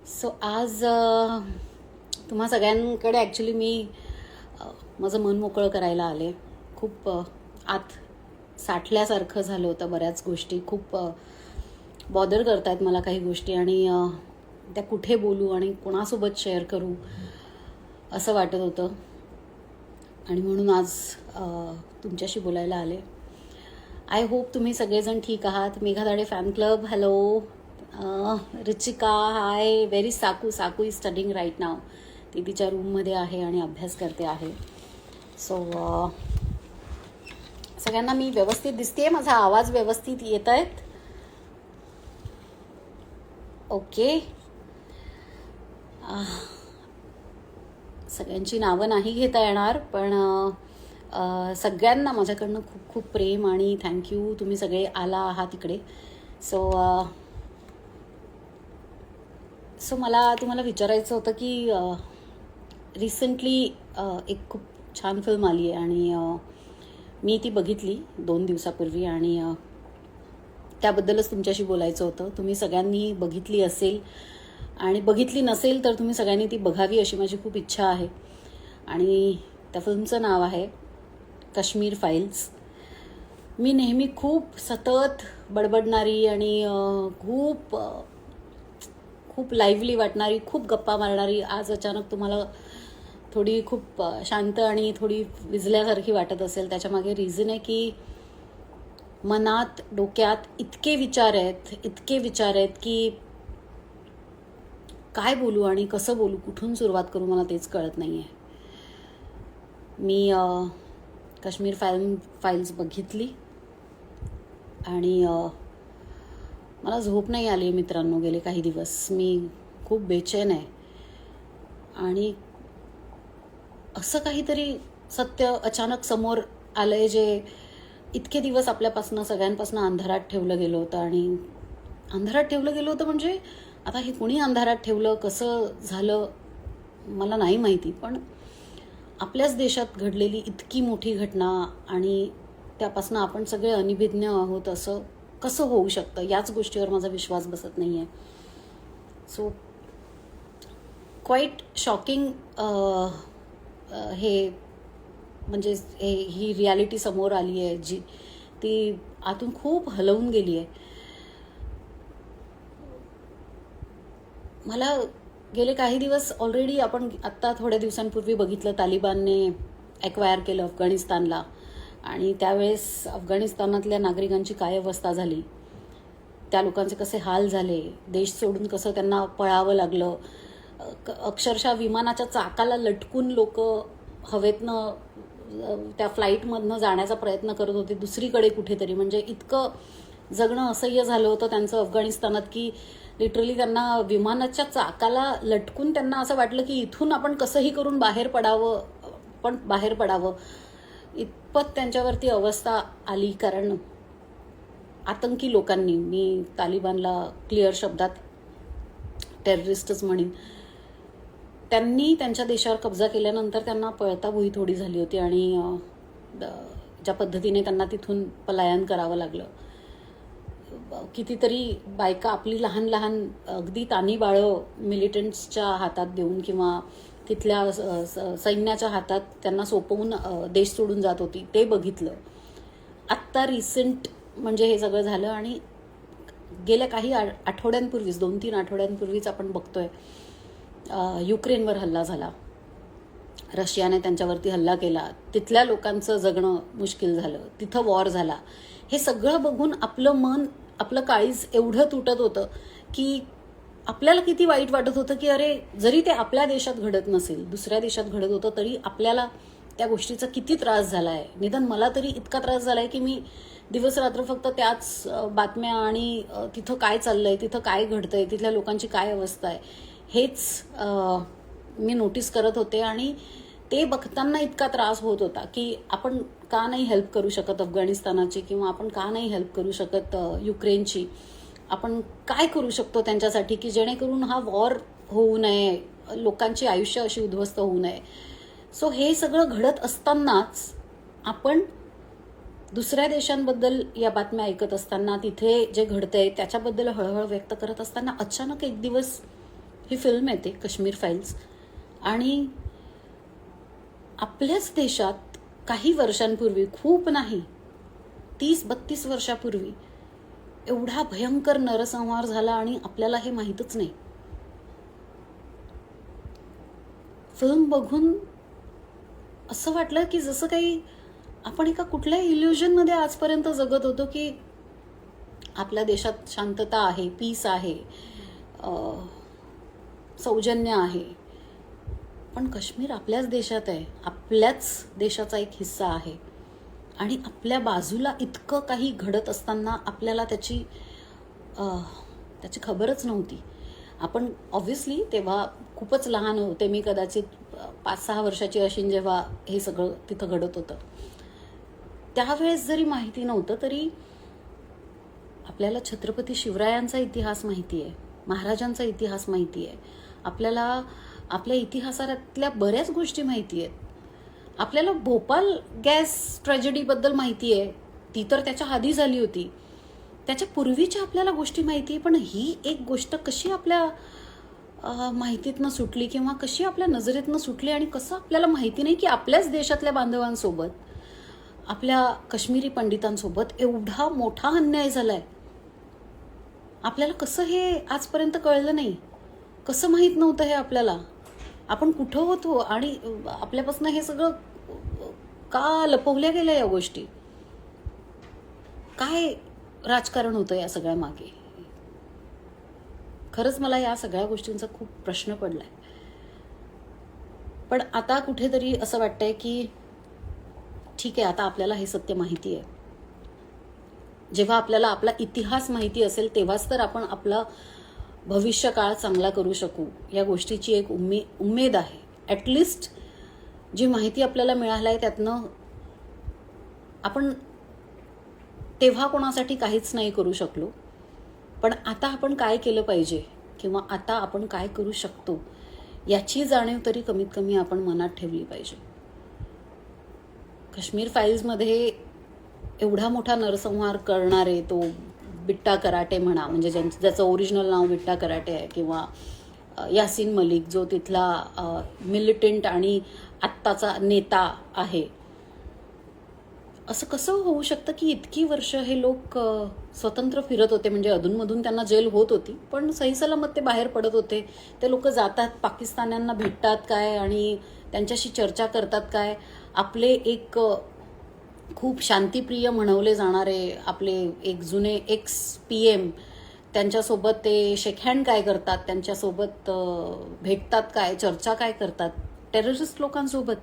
So आज तुम्हा सगळ्यांकडे ॲक्च्युली मी माझं मन मोकळं करायला आले. खूप आत साठल्यासारखं झालं होतं. बऱ्याच गोष्टी खूप बॉदर करत आहेत मला काही गोष्टी, आणि त्या कुठे बोलू आणि कोणासोबत शेअर करू असं वाटत होतं. आणि म्हणून आज तुमच्याशी बोलायला आले. आय होप तुम्ही सगळेजण ठीक आहात. Megha Dade fan club, hello. Richika, hi. Very Saku is studying right now. ती तिच्या रूममध्ये आहे आणि अभ्यास करते आहे. सो सगळ्यांना मी व्यवस्थित दिसते? माझा आवाज व्यवस्थित येत आहेत? ओके. सगळ्यांची नावं नाही घेता येणार, पण सगळ्यांना माझ्याकडनं खूप खूप प्रेम आणि थँक्यू. तुम्ही सगळे आला आहात इकडे. सो मला तुम्हाला विचारायचं होतं की रिसेंटली एक खूप छान फिल्म आली आहे आणि मी ती बघितली 2 दिवसापूर्वी, आणि त्याबद्दलच तुमच्याशी बोलायचं होतं. तुम्ही सगळ्यांनी बघितली असेल, आणि बघितली नसेल तर तुम्ही सगळ्यांनी ती बघावी अशी माझी खूप इच्छा आहे. आणि त्या फिल्मचं नाव आहे काश्मीर फाईल्स. मी नेहमी खूप सतत बडबडणारी आणि खूप खूप लाईव्हली वाटणारी, खूप गप्पा मारणारी, आज अचानक तुम्हाला थोडी खूप शांत आणि थोडी विझल्यासारखी वाटत असेल. त्याच्यामागे रिझन आहे की मनात, डोक्यात इतके विचार आहेत की काय बोलू आणि कसं बोलू, कुठून सुरुवात करू, मला तेच कळत नाही आहे. मी काश्मीर फाईल्स बघितली आणि मला झोप नाही आली मित्रांनो. गेले काही दिवस मी खूप बेचैन आहे, आणि असं काहीतरी सत्य अचानक समोर आलंय जे इतके दिवस आपल्यापासनं सगळ्यांपासनं अंधारात ठेवलं गेलं होतं. आणि अंधारात ठेवलं गेलं होतं म्हणजे आता हे कोणी अंधारात ठेवलं, कसं झालं मला नाही माहिती, पण आपल्याच देशात घडलेली इतकी मोठी घटना आणि त्यापासनं आपण सगळे अनिभिज्ञ आहोत असं कसं होऊ शकतं, याच गोष्टीवर माझा विश्वास बसत नाही आहे. सो क्वाईट शॉकिंग हे म्हणजे ही रियालिटी समोर आली आहे जी ती आतून खूप हलवून गेली आहे. मला गेले काही दिवस ऑलरेडी, आपण आत्ता थोड्या दिवसांपूर्वी बघितलं, तालिबानने ॲक्वायर केलं अफगाणिस्तानला, आणि त्यावेळेस अफगाणिस्तानातल्या नागरिकांची काय अवस्था झाली, त्या लोकांचे कसे हाल झाले, देश सोडून कसं त्यांना पळावं लागलं. अक्षरशः विमानाच्या चाकाला लटकून लोक हवेतनं त्या फ्लाईटमधनं जाण्याचा प्रयत्न करत होते दुसरीकडे कुठेतरी. म्हणजे इतकं जगणं असह्य झालं होतं त्यांचं अफगाणिस्तानात की लिटरली त्यांना विमानाच्या चाकाला लटकून त्यांना असं वाटलं की इथून आपण कसंही करून बाहेर पडावं इतपत त्यांच्यावरती अवस्था आली. कारण आतंकी लोकांनी, मी तालिबानला क्लिअर शब्दात टेररिस्टच म्हणेन, त्यांनी त्यांच्या देशावर कब्जा केल्यानंतर त्यांना पळता भुई थोडी झाली होती, आणि ज्या पद्धतीने त्यांना तिथून पलायन करावं लागलं. कितीतरी बायका आपली लहान लहान अगदी तानी बाळं मिलिटंट्सच्या हातात देऊन किंवा तिथल्या सैन्याच्या हातात त्यांना सोपवून देश सोडून जात होती, ते बघितलं. आत्ता रिसेंट म्हणजे हे सगळं झालं, आणि गेल्या काही आठवड्यांपूर्वीच, 2-3 आठवड्यांपूर्वीच आपण बघतोय युक्रेनवर हल्ला झाला. रशियाने त्यांच्यावरती हल्ला केला, तिथल्या लोकांचं जगणं मुश्किल झालं, तिथं वॉर झाला. हे सगळं बघून आपलं काळीज एवढं तुटत होतं की आपल्याला किती वाईट वाटत होतं की अरे, जरी ते आपल्या देशात घडत नसेल, दुसऱ्या देशात घडत होतं, तरी आपल्याला त्या गोष्टीचा किती त्रास झाला आहे. निदान मला तरी इतका त्रास झाला आहे की मी दिवस रात्र फक्त त्याच बातम्या आणि तिथं काय चाललंय, तिथं काय घडतंय, तिथल्या लोकांची काय अवस्था आहे, हेच मी नोटीस करत होते. आणि ते बघताना इतका त्रास होत होता की आपण का नाही हेल्प करू शकत अफगाणिस्तानाची, किंवा आपण का नाही हेल्प करू शकत युक्रेनची. आपण काय करू शकतो त्यांच्यासाठी की जेणेकरून हा वॉर होऊ नये, लोकांची आयुष्य अशी उद्ध्वस्त होऊ नये. सो हे सगळं घडत असतानाच आपण दुसऱ्या देशांबद्दल या बातम्या ऐकत असताना, तिथे जे घडतंय त्याच्याबद्दल हळहळ व्यक्त करत असताना, अचानक एक दिवस ही फिल्म येते काश्मीर फाईल्स, आणि आपल्याच देशात काही वर्षांपूर्वी, खूप नाही 30-32 वर्षापूर्वी एवढा भयंकर नरसंहार झाला आणि आपल्याला हे माहीतच नाही. फिल्म बघून असं वाटलं की जसं काही आपण एका कुठल्या इल्युजनमध्ये आजपर्यंत जगत होतो की आपल्या देशात शांतता आहे, पीस आहे, सौजन्य आहे. पण काश्मीर आपल्याच देशात आहे, आपल्याच देशाचा एक हिस्सा आहे, आणि आपल्या बाजूला इतकं काही घडत असताना आपल्याला त्याची खबरच नव्हती. आपण ऑब्व्हियसली तेव्हा खूपच लहान होते. मी कदाचित 5-6 वर्षाची अशीन जेव्हा हे सगळं तिथं घडत होतं. त्यावेळेस जरी माहिती नव्हतं तरी आपल्याला छत्रपती शिवरायांचा इतिहास माहिती आहे, महाराजांचा इतिहास माहिती आहे, आपल्याला आपल्या इतिहासातल्या बऱ्याच गोष्टी माहिती आहेत. आपल्याला भोपाल गॅस ट्रॅजेडीबद्दल माहिती आहे, ती तर त्याच्या आधी झाली होती. त्याच्या पूर्वीच्या आपल्याला गोष्टी माहिती आहे, पण ही एक गोष्ट कशी आपल्या माहितीतनं सुटली किंवा कशी आपल्या नजरेतनं सुटली, आणि कसं आपल्याला माहिती नाही की आपल्याच देशातल्या बांधवांसोबत, आपल्या काश्मीरी पंडितांसोबत एवढा मोठा अन्याय झालाय. आपल्याला कसं हे आजपर्यंत कळलं नाही, कसं माहीत नव्हतं हे आपल्याला. आपण कुठं होतो आणि आपल्यापासून हे सगळं का लपवल्या गेल्या या गोष्टी. काय राजकारण होतं या सगळ्या मागे. खरंच मला या सगळ्या गोष्टींचा खूप प्रश्न पडलाय. पण आता कुठेतरी असं वाटतंय की ठीक आहे, आता आपल्याला हे सत्य माहिती आहे. जेव्हा आपल्याला आपला इतिहास माहिती असेल तेव्हाच तर आपण आपला भविष्य काळ चांगला करू शकू, या गोष्टीची एक उमेद आहे. ॲटलिस्ट जी माहिती आपल्याला मिळाली आहे त्यातनं आपण तेव्हा कोणासाठी काहीच नाही करू शकलो, पण आता आपण काय केलं पाहिजे किंवा आता आपण काय करू शकतो याची जाणीव तरी कमीत कमी आपण मनात ठेवली पाहिजे. काश्मीर फाईल्समध्ये एवढा मोठा नरसंहार करणारे तो बिट्टा कराटे म्हणा, म्हणजे ज्याचं ओरिजिनल नाव बिट्टा कराटे आहे, किंवा यासिन मलिक जो तिथला मिलिटंट आणि आत्ताचा नेता आहे. असं कसं होऊ शकतं की इतकी वर्ष हे लोक स्वतंत्र फिरत होते, म्हणजे अधूनमधून त्यांना जेल होत होती पण सहीसलामत ते बाहेर पडत होते. ते लोक जातात, पाकिस्तान्यांना भेटतात काय आणि त्यांच्याशी चर्चा करतात काय. आपले एक खूप शांतिप्रिय म्हणवले जाणारे आपले एक जुने PM, त्यांच्यासोबत ते शेकहँड काय करतात, त्यांच्यासोबत भेटतात काय, चर्चा काय करतात टेररिस्ट लोकांसोबत.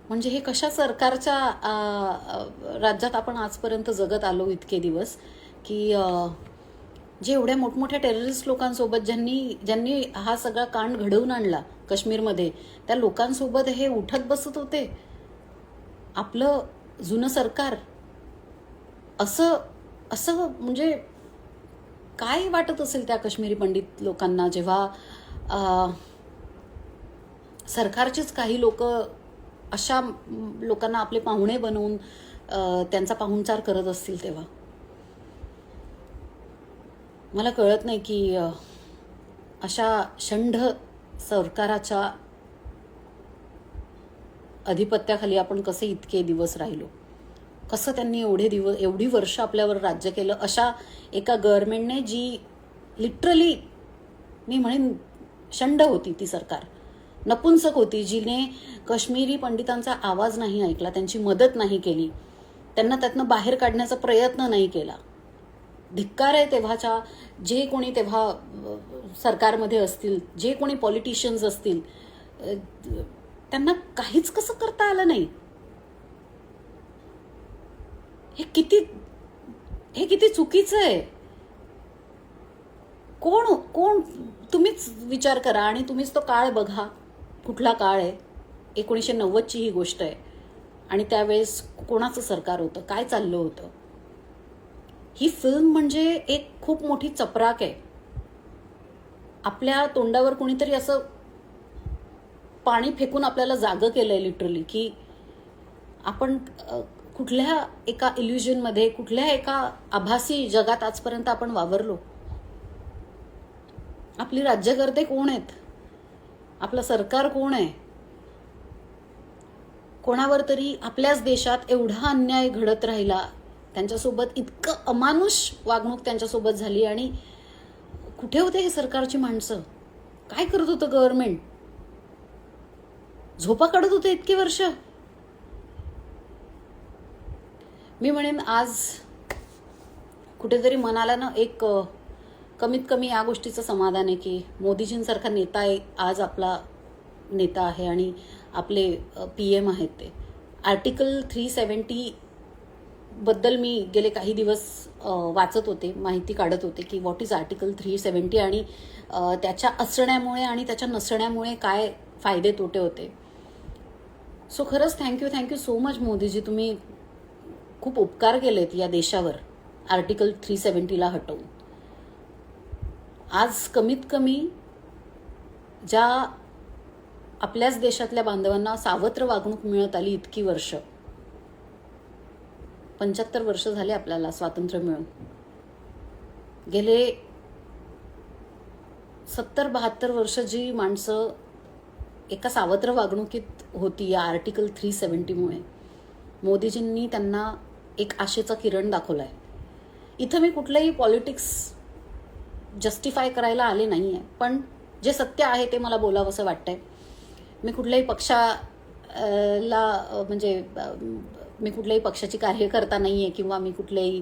म्हणजे हे कशा सरकारच्या राज्यात आपण आजपर्यंत जगत आलो इतके दिवस, की जे एवढ्या मोठमोठ्या टेररिस्ट लोकांसोबत ज्यांनी हा सगळा कांड घडवून आणला काश्मीरमध्ये, त्या लोकांसोबत हे उठत बसत होते. आपलं जुनं सरकार असं म्हणजे काय वाटत असेल त्या काश्मीरी पंडित लोकांना, जेव्हा सरकारचेच काही लोक अशा लोकांना आपले पाहुणे बनवून त्यांचा पाहुणचार करत असतील. तेव्हा मला कळत नाही की अशा षंढ सरकाराच्या अधिपत्याखाली आपण कसे इतके दिवस राहिलो, कसं त्यांनी एवढी वर्ष आपल्यावर राज्य केलं. अशा एका गव्हर्नमेंटने जी लिटरली मी म्हणेन षंढ होती, ती सरकार नपुंसक होती, जिने काश्मीरी पंडितांचा आवाज नाही ऐकला, त्यांची मदत नाही केली, त्यांना त्यातनं बाहेर काढण्याचा प्रयत्न नाही केला. धिक्कार आहे तेव्हाच्या जे कोणी तेव्हा सरकारमध्ये असतील, जे कोणी पॉलिटिशियन्स असतील, त्यांना काहीच कसं करता आलं नाही. हे किती चुकीचं आहे. कोण तुम्हीच विचार करा आणि तुम्हीच तो काळ बघा, कुठला काळ आहे. 1990ची ही गोष्ट आहे आणि त्यावेळेस कोणाचं सरकार होतं, काय चाललं होतं. ही फिल्म म्हणजे एक खूप मोठी चपराक आहे. आपल्या तोंडावर कोणीतरी असं पाणी फेकून आपल्याला जागं केलंय लिटरली, की आपण कुठल्या एका इल्युजनमध्ये, कुठल्या एका आभासी जगात आजपर्यंत आपण वावरलो. आपली राज्यकर्ते कोण आहेत, आपलं सरकार कोण आहे, कोणावर तरी आपल्याच देशात एवढा अन्याय घडत राहिला, त्यांच्यासोबत इतकं अमानुष वागणूक त्यांच्यासोबत झाली, आणि कुठे होते हे सरकारची माणसं? काय करत होतं गव्हर्नमेंट? झोपा काढत होते इतकी वर्ष? मी म्हणेन आज कुठेतरी मनाला ना एक कमीत कमी या गोष्टीचं समाधान आहे की मोदीजींसारखा नेता आज आपला नेता आहे आणि आपले PM आहेत. ते आर्टिकल 370 बद्दल मी गेले काही दिवस वाचत होते, माहिती काढत होते की व्हॉट इज आर्टिकल 370 आणि त्याच्या असण्यामुळे आणि त्याच्या नसण्यामुळे काय फायदे तोटे होते. सो खरंच थँक्यू सो मच मोदीजी, तुम्ही खूप उपकार केलेत या देशावर आर्टिकल 370ला हटवून. आज कमीत कमी ज्या आपल्याच देशातल्या बांधवांना सावत्र वागणूक मिळत आली इतकी वर्ष, 75 वर्ष झाले आपल्याला स्वातंत्र्य मिळून, गेले 70-72 वर्ष जी माणसं एका सावत्र वागणुकीत होती या आर्टिकल 370मुळे, मोदीजींनी त्यांना एक आशेचा किरण दाखवलाय. इथं मी कुठलंही पॉलिटिक्स जस्टिफाय करायला आले नाही आहे, पण जे सत्य आहे ते मला बोलावंसं वाटतंय. मी कुठल्याही पक्षाला म्हणजे मी कुठल्याही पक्षाची कार्यकर्ता नाही आहे किंवा मी कुठल्याही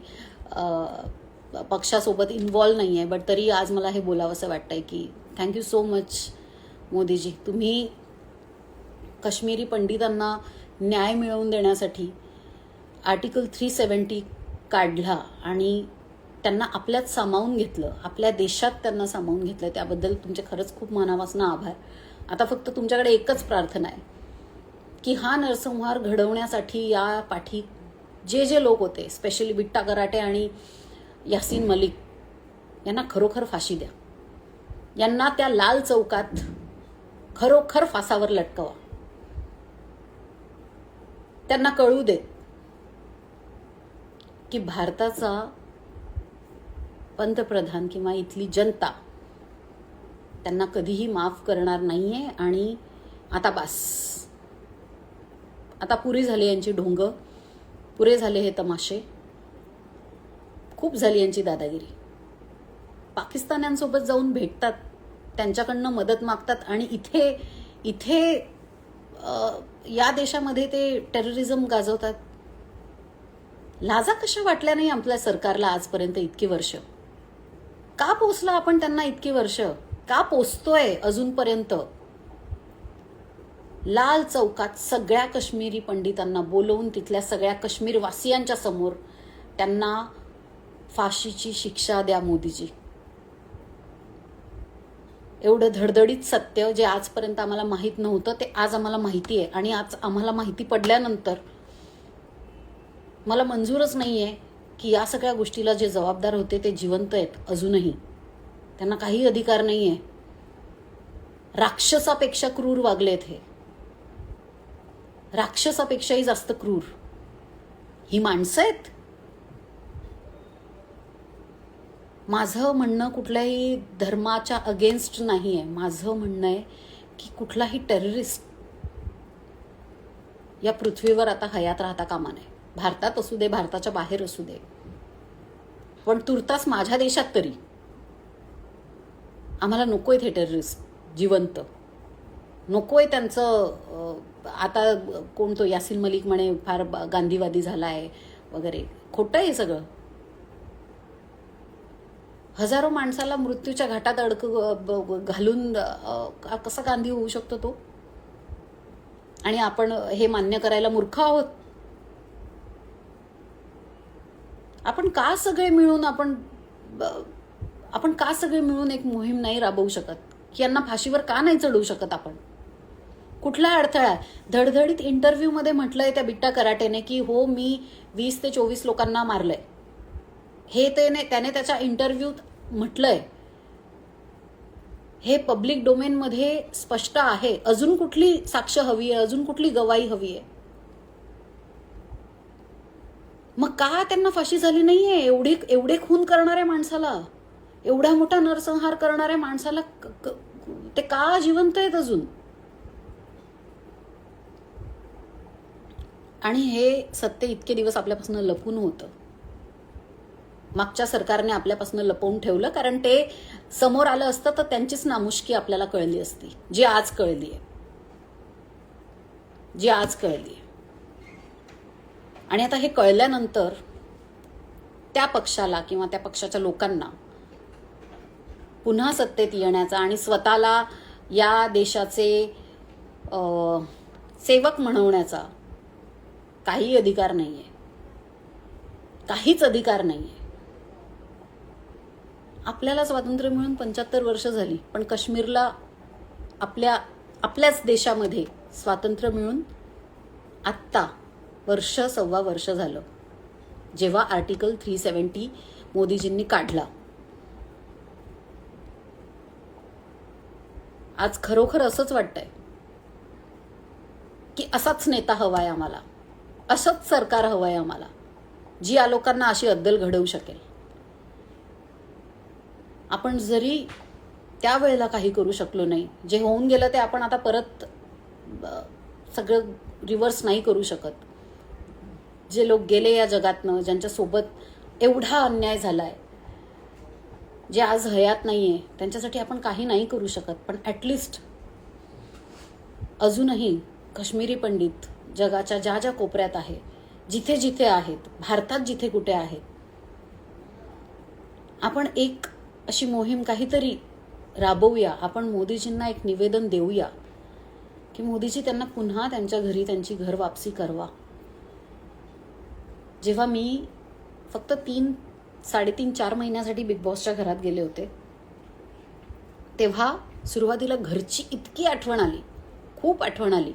पक्षासोबत इन्व्हॉल्व नाही आहे, बट तरी आज मला हे बोलावंसं वाटतंय की थँक्यू सो मच मोदीजी. तुम्ही काश्मीरी पंडितांना न्याय मिळवून देण्यासाठी आर्टिकल 370 काढला आणि त्यांना आपल्यात सामावून घेतलं, आपल्या देशात त्यांना सामावून घेतलं, त्याबद्दल तुमचे खरंच खूप मनापासून आभार. आता फक्त तुमच्याकडे एकच प्रार्थना आहे की हा नरसंहार घडवण्यासाठी या पाठी जे लोक होते, स्पेशली बिट्टा कराटे आणि यासीन मलिक, यांना खरोखर फाशी द्या. यांना त्या लाल चौकात खरोखर फासावर लटकवा. त्यांना कळू दे की भारताचा पंतप्रधान किंवा इथली जनता त्यांना कधीही माफ करणार नाहीये. आणि आता बास, आता पुरी झाली यांची ढोंग, पुरे झाले हे तमाशे, खूप झाली यांची दादागिरी. पाकिस्तान्यांसोबत जाऊन भेटतात, त्यांच्याकडनं मदत मागतात आणि इथे या देशामध्ये ते टेररिझम गाजवतात. लाजा कशा वाटल्या नाही आपल्या सरकारला आजपर्यंत इतकी वर्ष? का पोचला आपण त्यांना इतकी वर्ष? का पोचतोय अजूनपर्यंत? लाल चौकात सगळ्या काश्मीरी पंडितांना बोलवून तिथल्या सगळ्या काश्मीर वासियांच्या समोर त्यांना फाशीची शिक्षा द्या मोदीजी. एवढं धडधडीत सत्य जे आजपर्यंत आम्हाला माहीत नव्हतं ते आज आम्हाला माहिती आहे, आणि आज आम्हाला माहिती पडल्यानंतर मला मंजूरच नाहीये की या सगळ्या गोष्टीला जे जबाबदार होते ते जिवंत आहेत अजूनही. त्यांना काही अधिकार नाहीये. राक्षसापेक्षा क्रूर वागलेत हे, राक्षसापेक्षाही जास्त क्रूर ही माणसं आहेत. माझं म्हणणं कुठल्याही धर्माच्या अगेन्स्ट नाहीये. माझं म्हणणं आहे की कुठलाही टेररिस्ट या पृथ्वीवर आता हयात राहता कामा नये. भारतात असू दे, भारताच्या बाहेर असू दे, पण तुर्तास माझ्या देशात तरी आम्हाला नकोय हे टेररिस्ट जिवंत. नकोय त्यांचं आता कोण तो यासीन मलिक म्हणे फार गांधीवादी झालाय वगैरे. खोटं आहे सगळं. हजारो माणसाला मृत्यूच्या घाटात घालून कसा गांधी होऊ शकतो तो? आणि आपण हे मान्य करायला मूर्ख आहोत. आपण का सगळे मिळून एक मोहीम नाही राबवू शकत की यांना फाशीवर का नाही चढवू शकत आपण? कुठला अडथळा? धडधडीत इंटरव्ह्यू मध्ये म्हटलंय त्या बिट्टा कराटेने की हो मी 20 ते 24 लोकांना मारलंय. हे त्याने त्याच्या इंटरव्ह्यूत म्हटलंय. हे पब्लिक डोमेन मध्ये स्पष्ट आहे. अजून कुठली साक्ष हवी आहे? अजून कुठली गवाही हवी आहे? मग का त्यांना फाशी झाली नाहीये? एवढे खून करणाऱ्या माणसाला, एवढा मोठा नरसंहार करणाऱ्या माणसाला ते का जिवंत आहेत अजून? आणि हे सत्य इतके दिवस आपल्यापासून लपून होतं. मागच्या सरकारने आपल्यापासून लपवून ठेवलं, कारण ते समोर आलं असतं तर त्यांचीच नामुष्की आपल्याला कळली असती, जी आज कळली आहे. आणि आता हे कळल्यानंतर त्या पक्षाला किंवा त्या पक्षाच्या लोकांना पुन्हा सत्तेत येण्याचा आणि स्वतःला या देशाचे सेवक म्हणवण्याचा काही अधिकार नाहीये, काहीच अधिकार नाहीये. आपल्याला स्वातंत्र्य मिळून 75 वर्ष झाली, पण काश्मीरला आपल्याच देशामध्ये स्वातंत्र्य मिळून आत्ता वर्ष सव्वा वर्ष झालं, जेव्हा आर्टिकल 370 मोदीजींनी काढला. आज खरोखर असंच वाटतंय की असाच नेता हवाय आम्हाला, असंच सरकार हवंय आम्हाला, जी या लोकांना अशी अद्दल घडवू शकेल. आपण जरी त्यावेळेला काही करू शकलो नाही, जे होऊन गेलं ते आपण आता परत सगळं रिव्हर्स नाही करू शकत. जे लोक गेले या जगातनं, ज्यांच्यासोबत एवढा अन्याय झालाय, जे आज हयात नाहीये, त्यांच्यासाठी आपण काही नाही करू शकत. पण ॲटलिस्ट अजूनही काश्मीरी पंडित जगाच्या ज्या ज्या कोपऱ्यात आहे, जिथे जिथे आहेत, भारतात जिथे कुठे आहेत, आपण एक अशी मोहीम काहीतरी राबवूया. आपण मोदीजींना एक निवेदन देऊया की मोदीजी त्यांना पुन्हा त्यांच्या घरी त्यांची घर वापसी करवा. जेव्हा मी फक्त 3-3.5-4 महिन्यासाठी बिग बॉसच्या घरात गेले होते, तेव्हा सुरुवातीला घरची इतकी आठवण आली, खूप आठवण आली,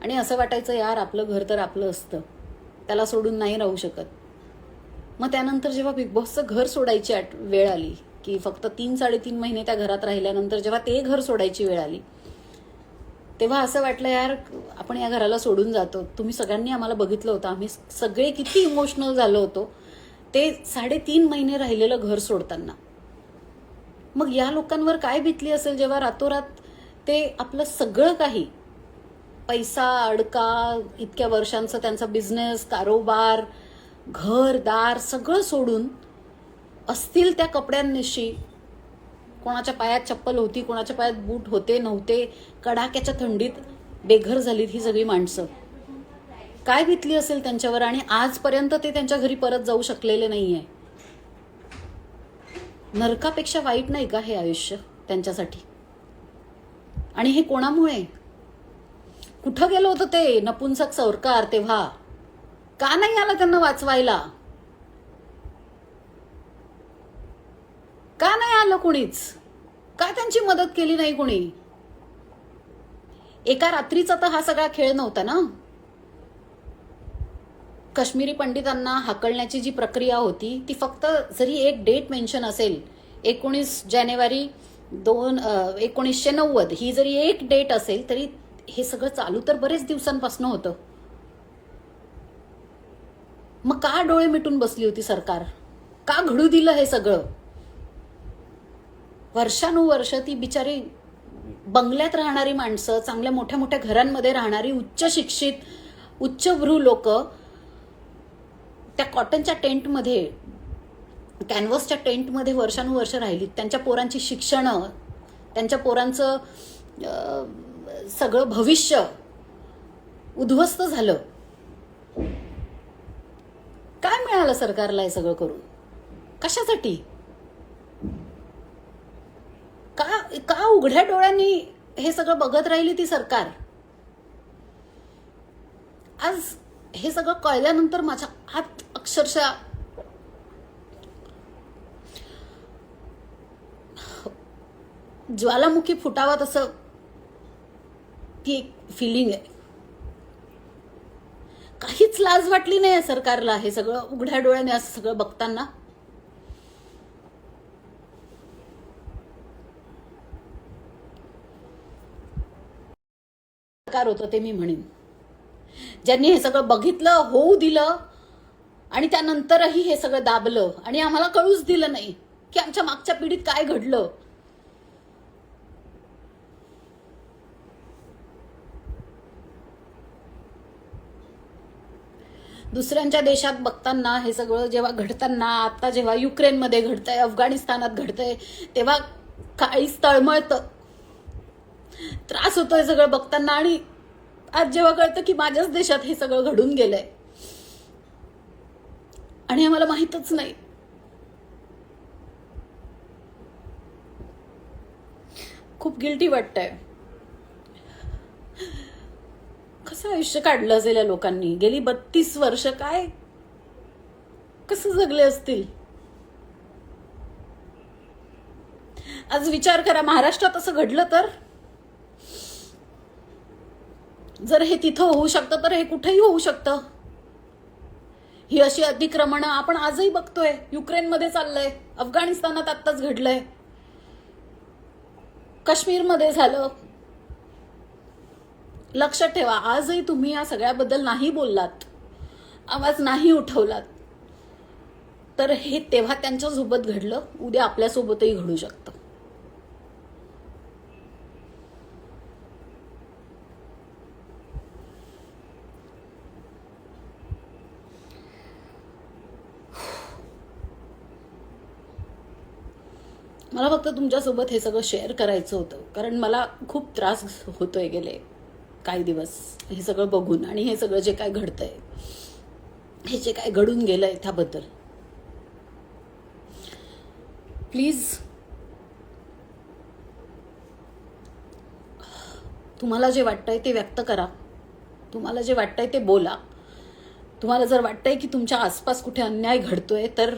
आणि असं वाटायचं यार आपलं घर तर आपलं असतं, त्याला सोडून नाही राहू शकत. मग त्यानंतर जेव्हा बिग बॉसचं घर सोडायची वेळ आली, की फक्त 3-3.5 महिने त्या घरात राहिल्यानंतर जेव्हा ते घर सोडायची वेळ आली, तेव्हा असं वाटलं यार आपण या घराला सोडून जातो. तुम्ही सगळ्यांनी आम्हाला बघितलं होतं, आम्ही सगळे किती इमोशनल झालो होतो ते 3.5 महिने राहिलेलं घर सोडताना. मग या लोकांवर काय बितली असेल जेव्हा रातोरात ते आपलं सगळं काही, पैसा अडका, इतक्या वर्षांचं त्यांचा बिझनेस, कारोबार, घरदार सगळं सोडून असतील त्या कपड्यांनिशी, कोणाच्या पायात चप्पल होती, कोणाच्या पायात बूट होते नव्हते, कडाक्याच्या थंडीत बेघर झालीत ही सगळी माणसं. काय बितली असेल त्यांच्यावर, आणि आजपर्यंत ते त्यांच्या घरी परत जाऊ शकलेले नाहीये. नरकापेक्षा वाईट नाही का हे आयुष्य त्यांच्यासाठी? आणि हे कोणामुळे? कुठं गेलं होतं ते नपुंसक सरकार तेव्हा? का नाही आलं त्यांना वाचवायला? का नाही आलं कोणीच? का त्यांची मदत केली नाही कोणी? एका रात्रीचा तर हा सगळा खेळ नव्हता ना. काश्मीरी पंडितांना हाकलण्याची जी प्रक्रिया होती ती फक्त, जरी एक डेट मेन्शन असेल 19 जानेवारी 1990, ही जरी एक डेट असेल तरी हे सगळं चालू तर बरेच दिवसांपासून होतं. मग का डोळे मिटून बसली होती सरकार? का घडू दिलं हे सगळं? वर्षानुवर्ष ती बिचारी बंगल्यात राहणारी माणसं, चांगल्या मोठ्या मोठ्या घरांमध्ये राहणारी उच्च शिक्षित उच्चभ्रू लोक त्या कॉटनच्या टेंटमध्ये, कॅनव्हसच्या टेंटमध्ये वर्षानुवर्ष राहिली. त्यांच्या पोरांची शिक्षणं, त्यांच्या पोरांचं सगळं भविष्य उद्ध्वस्त झालं. काय मिळालं सरकारला हे सगळं करून? कशासाठी? का उघड्या डोळ्यांनी हे सगळं बघत राहिली ती सरकार? आज हे सगळं कळल्यानंतर माझ्या आत अक्षरशः ज्वालामुखी फुटावा तसं ती एक फिलिंग आहे. काहीच लाज वाटली नाही सरकारला हे सगळं उघड्या डोळ्याने असं सगळं बघताना. सरकार होतं ते मी म्हणेन, ज्यांनी हे सगळं बघितलं, होऊ दिलं, आणि त्यानंतरही हे सगळं दाबलं आणि आम्हाला कळूच दिलं नाही. की आमच्या मागच्या पिढीत काय घडलं. दुसऱ्यांच्या देशात बघताना हे सगळं जेव्हा घडताना, आता जेव्हा युक्रेनमध्ये घडतंय, अफगाणिस्तानात घडतंय, तेव्हा काळीच तळमळतं, त्रास होतोय सगळं बघताना. आणि आज जेव्हा कळतं की माझ्याच देशात हे सगळं घडून गेलंय आणि हे मला माहीतच नाही. खूप गिल्टी वाटतंय. कसं आयुष्य काढलं असेल या लोकांनी, गेली 32 वर्ष काय कसं जगले असतील. आज विचार करा, महाराष्ट्रात असं घडलं तर, जर हे तिथं होऊ शकतं तर हे कुठेही होऊ शकतं. ही अशी अतिक्रमणं आपण आजही बघतोय. युक्रेनमध्ये चाललंय, अफगाणिस्तानात आत्ताच घडलंय, काश्मीरमध्ये झालं. लक्षात ठेवा, आजही तुम्ही या सगळ्याबद्दल नाही बोललात, आवाज नाही उठवलात, तर हे तेव्हा त्यांच्यासोबत घडलं, उद्या आपल्यासोबतही घडू शकतं. मला फक्त तुमच्यासोबत हे सगळं शेअर करायचं होतं, कारण मला खूप त्रास होतोय गेले काही दिवस हे सगळं बघून, आणि हे सगळं जे काय घडतंय, हे जे काय घडून गेलंय त्याबद्दल. प्लीज तुम्हाला जे वाटतंय ते व्यक्त करा, तुम्हाला जे वाटतंय ते बोला. तुम्हाला जर वाटतंय की तुमच्या आसपास कुठे अन्याय घडतोय तर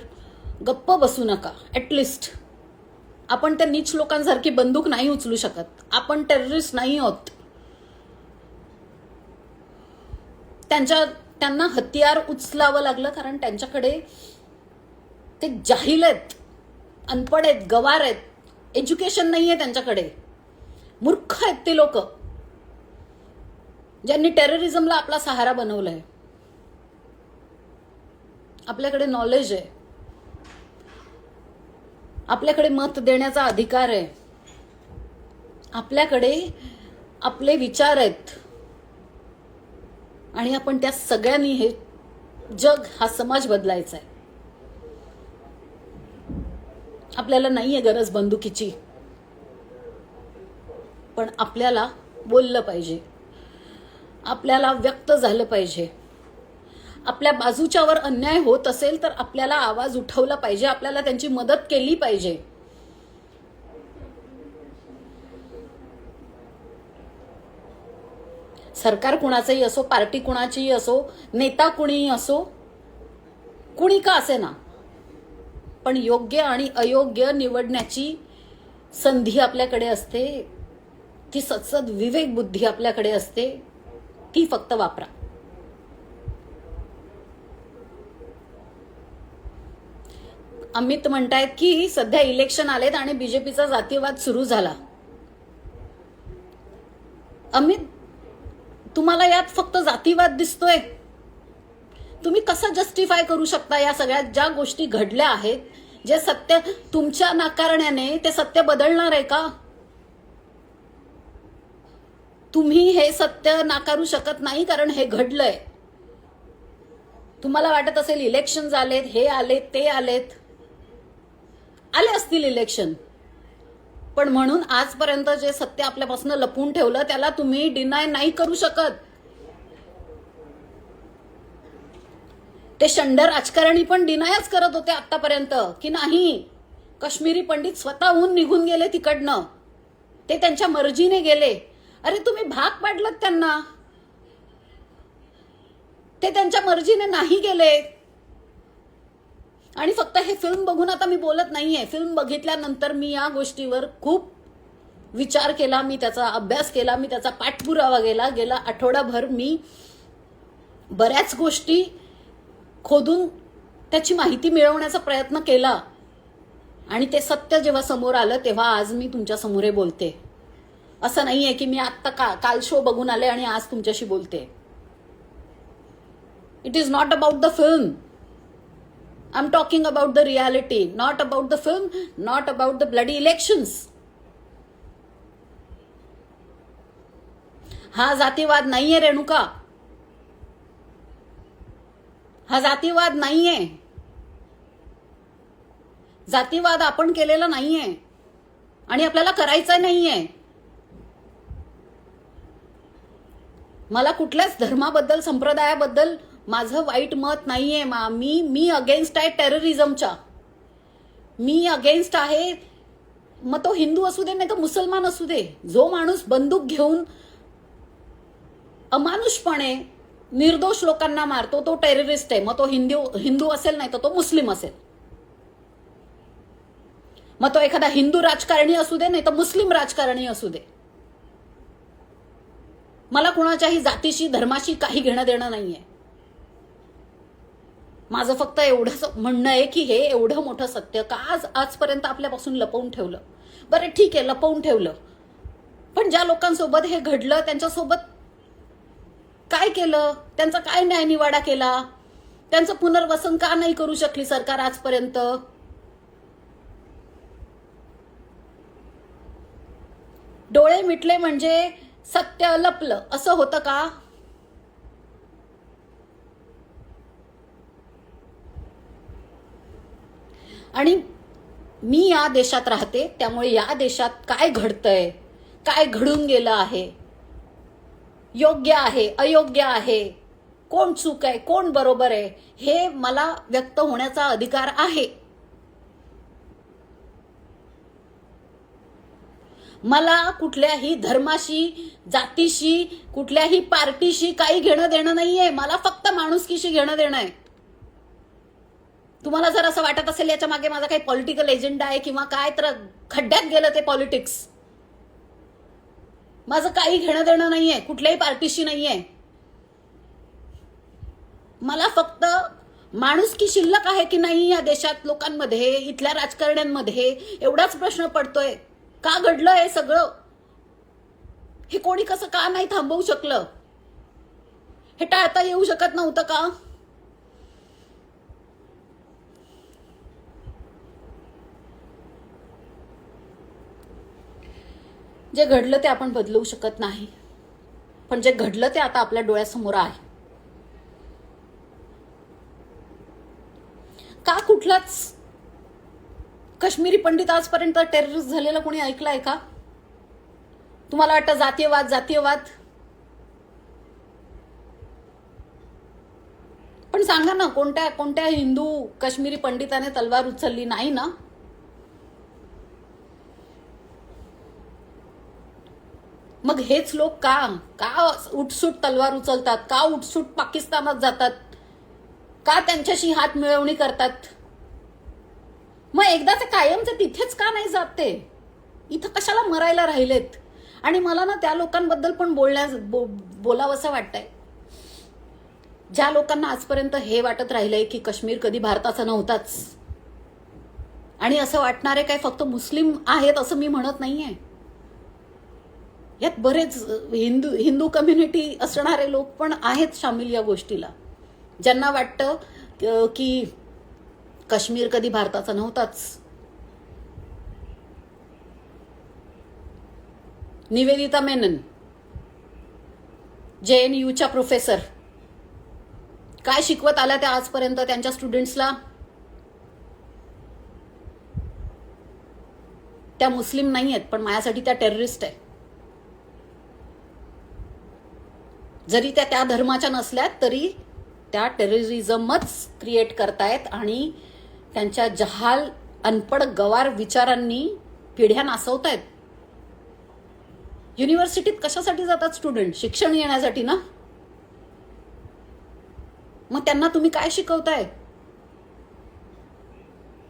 गप्प बसू नका. ॲटलिस्ट आपण त्या नीच लोकांसारखी बंदूक नाही उचलू शकत, आपण टेररिस्ट नाही आहोत. त्यांना हत्यार उचलावं लागलं कारण त्यांच्याकडे ते जाहील आहेत, अनपढ आहेत, गवार आहेत, एज्युकेशन नाहीये त्यांच्याकडे, मूर्ख आहेत ते लोक ज्यांनी टेररिझमला आपला सहारा बनवलाय. आपल्याकडे नॉलेज आहे, आपल्याकडे मत देण्याचा अधिकार आहे, आपल्याकडे आपले विचार आहेत, आणि आपण त्या सगळ्यांनी हे जग, हा समाज बदलायचा आहे. आपल्याला नाहीये गरज बंदुकीची, पण आपल्याला बोललं पाहिजे, आपल्याला व्यक्त झालं पाहिजे. आपल्या बाजूच्यावर अन्याय होत असेल तर आपल्याला आवाज उठवला पाहिजे, आपल्याला त्यांची मदत केली पाहिजे. सरकार कुणाचंही असो, पार्टी कुणाचीही असो, नेता कुणीही असो, कुणी का असे ना, पण योग्य आणि अयोग्य निवडण्याची संधी आपल्याकडे असते. ती सत्सद विवेक बुद्धी आपल्याकडे असते, ती फक्त वापरा. अमित म्हणतायत की सध्या इलेक्शन आलेत आणि बीजेपीचा जातीयवाद सुरू झाला. अमित, तुम्हाला यात फक्त जातीवाद दिसतोय? तुम्ही कसं जस्टिफाय करू शकता या सगळ्यात ज्या गोष्टी घडल्या आहेत, जे सत्य तुमच्या नाकारण्याने ते सत्य बदलणार आहे का? तुम्ही हे सत्य नाकारू शकत नाही कारण हे घडलंय. तुम्हाला वाटत असेल इलेक्शन आलेत, हे आलेत, ते आलेत, आले असतील इलेक्शन, पण म्हणून आजपर्यंत जे सत्य आपल्यापासून लपून ठेवलं त्याला तुम्ही डिनाय नाही करू शकत. ते शंडर राजकारणी पण डिनायच करत होते आतापर्यंत की नाही, काश्मीरी पंडित स्वतःहून निघून गेले तिकडनं, ते त्यांच्या मर्जीने गेले. अरे तुम्ही भाग पाडलात त्यांना, ते त्यांच्या मर्जीने नाही गेले. आणि फक्त हे फिल्म बघून आता मी बोलत नाहीये, फिल्म बघितल्यानंतर मी या गोष्टीवर खूप विचार केला, मी त्याचा अभ्यास केला, मी त्याचा पाठपुरावा केला. गेला आठवडाभर मी बऱ्याच गोष्टी खोदून त्याची माहिती मिळवण्याचा प्रयत्न केला, आणि ते सत्य जेव्हा समोर आलं तेव्हा आज मी तुमच्या समोर बोलते. असं नाहीये की मी आत्ता काल शो बघून आले आणि आज तुमच्याशी बोलते. It is not about the film. I'm talking about the reality, not about the film, not about the bloody elections. हा जातीवाद नाहीये रेणुका, हा जातीवाद नाहीये. जातीवाद आपण केलेला नाहीये आणि आपल्याला करायचा नाहीये. मला कुठल्याच धर्माबद्दल संप्रदायाबद्दल माझं वाईट मत नाहीये. मी अगेन्स्ट आहे टेररिझमच्या. मी अगेन्स्ट आहे, मग तो हिंदू असू दे नाही तर मुसलमान असू दे. जो माणूस बंदूक घेऊन अमानुषपणे निर्दोष लोकांना मारतो तो टेररिस्ट आहे. मग तो हिंदू असेल नाही तर तो मुस्लिम असेल. मग तो एखादा हिंदू राजकारणी असू दे नाही तर मुस्लिम राजकारणी असू दे. मला कुणाच्याही जातीशी धर्माशी काही घेणं देणं नाहीये. माझं फक्त एवढंच म्हणणं आहे की हे एवढं मोठं सत्य का आजपर्यंत आपल्यापासून लपवून ठेवलं. बरं ठीक आहे, लपवून ठेवलं, पण ज्या लोकांसोबत हे घडलं त्यांच्यासोबत काय केलं, त्यांचा काय न्यायनिवाडा केला, त्यांचं पुनर्वसन का नाही करू शकली सरकार आजपर्यंत. डोळे मिटले म्हणजे सत्य लपलं असं होतं का? आणि मी या देशात राहते, त्यामुळे या देशात काय घडतंय, काय घडून गेलं आहे, योग्य आहे अयोग्य आहे, कोण चूक आहे कोण बरोबर आहे, हे मला व्यक्त होण्याचा अधिकार आहे. मला कुठल्याही धर्माशी, जातीशी, कुठल्याही पार्टीशी काही घेणं देणं नाहीये. मला फक्त माणुसकीशी घेणं देणं आहे. तुम्हाला जर असं वाटत असेल याच्या मागे माझा काही पॉलिटिकल एजेंडा आहे किंवा काय, तर खड्ड्यात गेलं ते पॉलिटिक्स. माझं काही घेणं देणं नाहीये, कुठल्याही पार्टीशी नाहीये. मला फक्त माणुसकी शिल्लक आहे की नाही या देशात लोकांमध्ये, इथल्या राजकारण्यांमध्ये, एवढाच प्रश्न पडतोय. का घडलं हे सगळं? हे कोणी कसं का नाही थांबवू शकलं? हे टाळता येऊ शकत नव्हतं का? जे घडलं ते आपण बदलवू शकत नाही, पण जे घडलं ते आता आपल्या डोळ्यासमोर आहे. का कुठलाच काश्मीरी पंडित आजपर्यंत टेररिस्ट झालेला कोणी ऐकलाय का? तुम्हाला वाटतं जातीयवाद जातीयवाद, पण सांगा ना कोणत्या हिंदू काश्मीरी पंडिताने तलवार उचलली नाही ना? मग हेच लोक का उठसूट तलवार उचलतात, का उठसूट पाकिस्तानात जातात, का त्यांच्याशी हात मिळवणी करतात? मग एकदाच कायमचे तिथेच का नाही जात ते? इथं कशाला मरायला राहिलेत? आणि मला ना त्या लोकांबद्दल पण बोलावंसं वाटतंय, ज्या लोकांना आजपर्यंत हे वाटत राहिलंय की काश्मीर कधी भारताचा नव्हताच. आणि असं वाटणारे काय फक्त मुस्लिम आहेत असं मी म्हणत नाहीये. यात बरेच हिंदू कम्युनिटी असणारे लोक पण आहेत सामील या गोष्टीला, ज्यांना वाटतं की काश्मीर कधी भारताचा नव्हताच. निवेदिता मेनन, JNUच्या प्रोफेसर, काय शिकवत आल्या त्या आजपर्यंत त्यांच्या स्टुडंट्सला? त्या मुस्लिम नाही आहेत, पण माझ्यासाठी त्या टेररिस्ट आहे. जरी त्या धर्माच्या नसल्यात तरी त्या टेररिझमच क्रिएट करतायत आणि त्यांच्या जहाल अनपड गवार विचारांनी पिढ्या नासवतायत. युनिव्हर्सिटीत कशासाठी जातात स्टुडंट? शिक्षण घेण्यासाठी ना. मग त्यांना तुम्ही काय शिकवताय?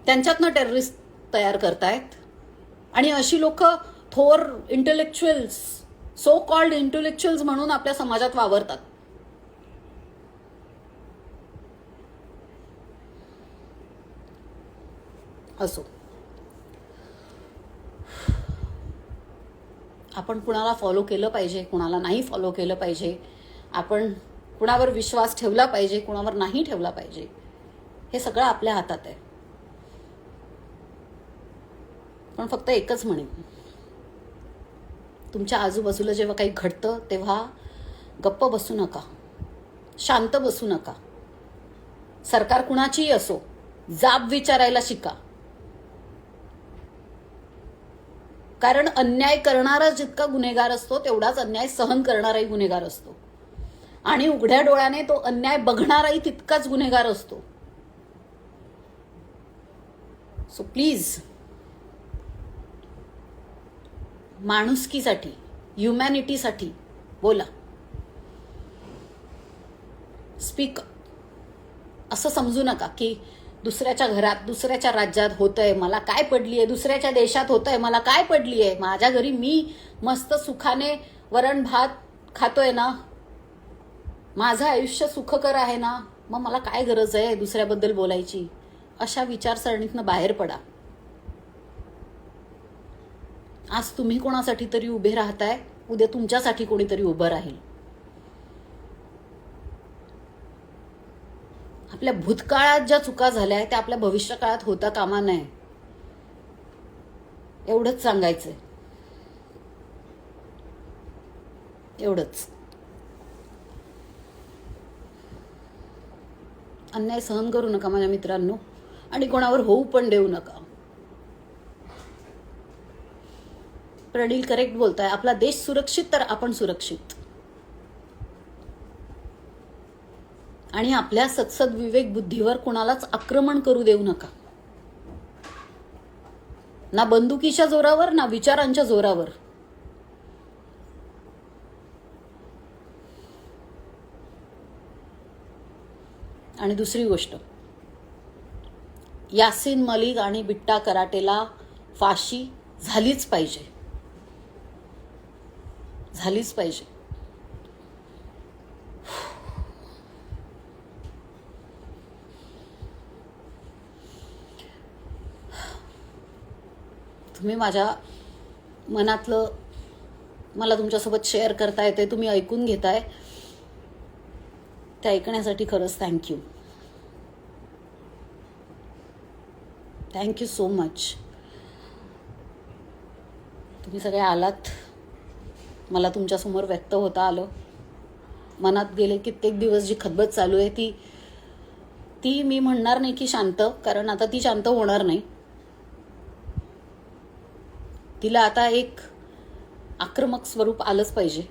त्यांच्यातनं टेररिस्ट तयार करतायत. आणि अशी लोक थोर इंटेलेक्च्युअल्स, सो कॉल्ड इंटेलेक्च्युअल्स म्हणून आपल्या समाजात वावरतात. असो, आपण कुणाला फॉलो केलं पाहिजे, कुणाला नाही फॉलो केलं पाहिजे, आपण कुणावर विश्वास ठेवला पाहिजे, कुणावर नाही ठेवला पाहिजे, हे सगळं आपल्या हातात आहे. पण फक्त एकच म्हणेन, तुमच्या आजूबाजूला जेव्हा काही घडतं तेव्हा गप्प बसू नका, शांत बसू नका. सरकार कुणाचीही असो, जाब विचारायला शिका. कारण अन्याय करणारा जितका गुन्हेगार असतो तेवढाच अन्याय सहन करणाराही गुन्हेगार असतो, आणि उघड्या डोळ्याने तो अन्याय बघणाराही तितकाच गुन्हेगार असतो. सो प्लीज, माणुसकीसाठी, ह्युमॅनिटीसाठी बोला, स्पीक. असं समजू नका की दुसऱ्याच्या घरात, दुसऱ्याच्या राज्यात होतंय, मला काय पडली आहे, दुसऱ्याच्या देशात होतंय, मला काय पडली आहे. माझ्या घरी मी मस्त सुखाने वरण भात खातोय ना, माझं आयुष्य सुखकर आहे ना, मग मला काय गरज आहे दुसऱ्याबद्दल बोलायची. अशा विचारसरणीतनं बाहेर पडा. आज तुम्ही कोणासाठी तरी उभे राहताय, उद्या तुमच्यासाठी कोणीतरी उभं राहील. आपल्या भूतकाळात ज्या चुका झाल्या त्या आपल्या भविष्यकाळात होता कामा नये, एवढंच सांगायचंय. एवढंच. अन्याय सहन करू नका माझ्या मित्रांनो, आणि कोणावर होऊ पण देऊ नका. प्रणील करेक्ट बोलताय, आपला देश सुरक्षित तर आपण सुरक्षित. आणि आपल्या सत्सद विवेक बुद्धीवर कोणालाच आक्रमण करू देऊ नका. ना बंदुकीच्या जोरावर, ना विचारांच्या जोरावर. आणि दुसरी गोष्ट, यासिन मलिक आणि बिट्टा कराटेला फाशी झालीच पाहिजे, झालीच पाहिजे. तुम्ही माझ्या मनातलं मला तुमच्यासोबत शेअर करता येते, तुम्ही ऐकून घेताय, ते ऐकण्यासाठी खरंच थँक्यू. Thank you so much. तुम्ही सगळे आलात, मला तुमच्यासमोर व्यक्त होता आलं. मनात गेले कित्येक दिवस जी खदबद चालू आहे ती मी म्हणणार नाही की शांत, कारण आता ती शांत होणार नाही. तिला आता एक आक्रमक स्वरूप आलंच पाहिजे,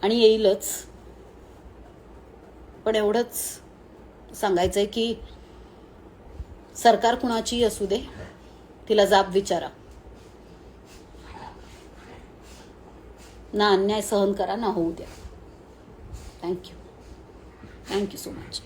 आणि येईलच. पण एवढंच सांगायचंय की सरकार कुणाचीही असू दे, तिला जाब विचारा. ना अन्याय सहन करा, ना होऊ द्या. थँक्यू. Thank you so much.